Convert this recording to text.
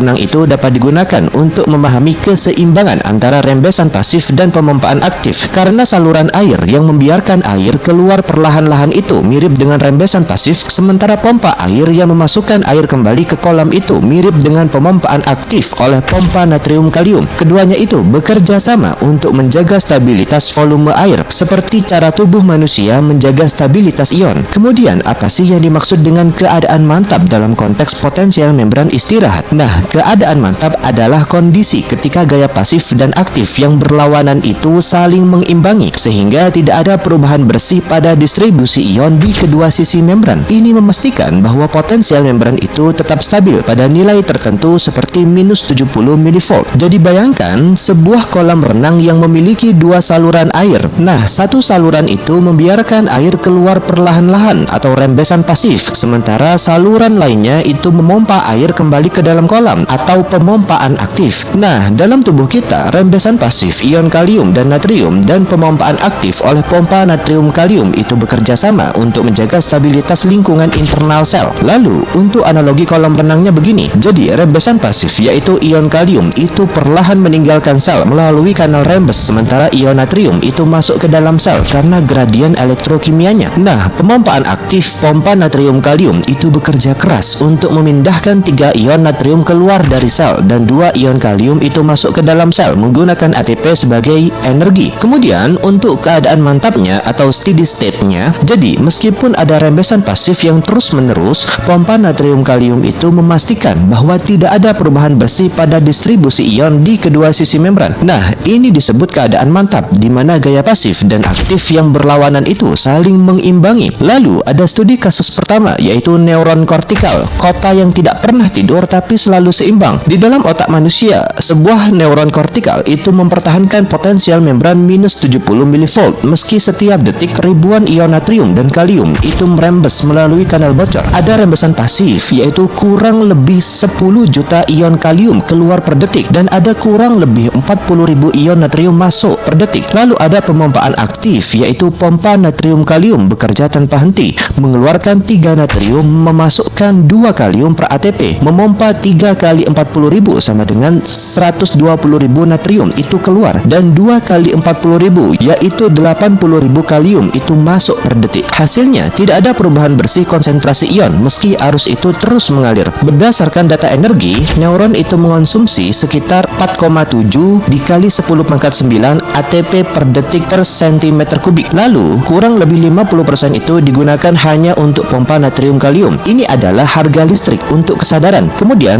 renang itu dapat digunakan untuk memahami keseimbangan antara rembesan pasif dan pemompaan aktif. Karena saluran air yang membiarkan air keluar perlahan-lahan itu mirip dengan rembesan pasif, sementara pompa air yang memasukkan air kembali ke kolam itu mirip dengan pemompaan aktif oleh pompa natrium kalium. Keduanya itu bekerja sama untuk menjaga stabilitas volume air, seperti cara tubuh manusia menjaga stabilitas ion. Kemudian, apa sih yang dimaksud dengan keadaan mantap dalam konteks potensial membran istirahat? Nah, keadaan mantap adalah kondisi ketika gaya pasif dan aktif yang berlawanan itu saling mengimbangi, sehingga tidak ada perubahan bersih pada distribusi ion di kedua sisi membran. Ini memastikan bahwa potensial membran itu tetap stabil pada nilai tertentu seperti minus 70 mV. Jadi bayangkan sebuah kolam renang yang memiliki dua saluran air. Nah, satu saluran itu membiarkan air keluar perlahan-lahan atau rembesan pasif, sementara saluran lainnya itu memompa air kembali ke dalam kolam atau pemompaan aktif. Nah, dalam tubuh kita, rembesan pasif ion kalium dan natrium dan pemompaan aktif oleh pompa natrium kalium itu bekerja sama untuk menjaga stabilitas lingkungan internal sel. Lalu, untuk analogi kolam renangnya begini. Jadi, rembesan pasif yaitu ion kalium itu perlahan meninggalkan sel melalui kanal rembes, sementara ion natrium itu masuk ke dalam sel karena gradien elektrokimianya. Nah, pemompaan aktif pompa natrium kalium itu bekerja keras untuk memindahkan 3 ion natrium keluar dari sel dan 2 ion kalium itu masuk ke dalam sel menggunakan ATP sebagai energi. Kemudian untuk keadaan mantapnya atau steady state-nya, jadi meskipun ada rembesan pasif yang terus-menerus, pompa natrium kalium itu memastikan bahwa tidak ada perubahan bersih pada distribusi ion di kedua sisi membran. Nah, ini disebut keadaan mantap di mana gaya pasif dan aktif yang berlawanan itu saling mengimbangi. Lalu ada studi kasus pertama yaitu neuron kortikal, kota yang tidak pernah tidur tapi selalu seimbang. Di dalam otak manusia, sebuah neuron kortikal itu mempertahankan potensial membran minus 70 mV meski setiap detik ribuan ion natrium dan kalium itu merembes melalui kanal bocor. Ada rembesan pasif yaitu kurang lebih 10 juta ion kalium keluar per detik dan ada kurang lebih 40.000 ion natrium masuk per detik. Lalu ada pemompaan aktif yaitu pompa natrium kalium bekerja tanpa henti, mengeluarkan 3 natrium memasukkan 2 kalium per ATP, memompa 3 kali 40.000 sama dengan 120.000 natrium itu keluar dan 2 kali 40.000 yaitu 80.000 kalium itu masuk per detik. Hasilnya tidak ada perubahan bersih konsentrasi ion meski arus itu terus mengalir. Berdasarkan data energi, neuron itu mengonsumsi sekitar 4,7 dikali 10⁹ ATP per detik per cm kubik. Lalu kurang lebih 50% itu digunakan hanya untuk pompa natrium kalium. Ini adalah harga listrik untuk kesadaran. Kemudian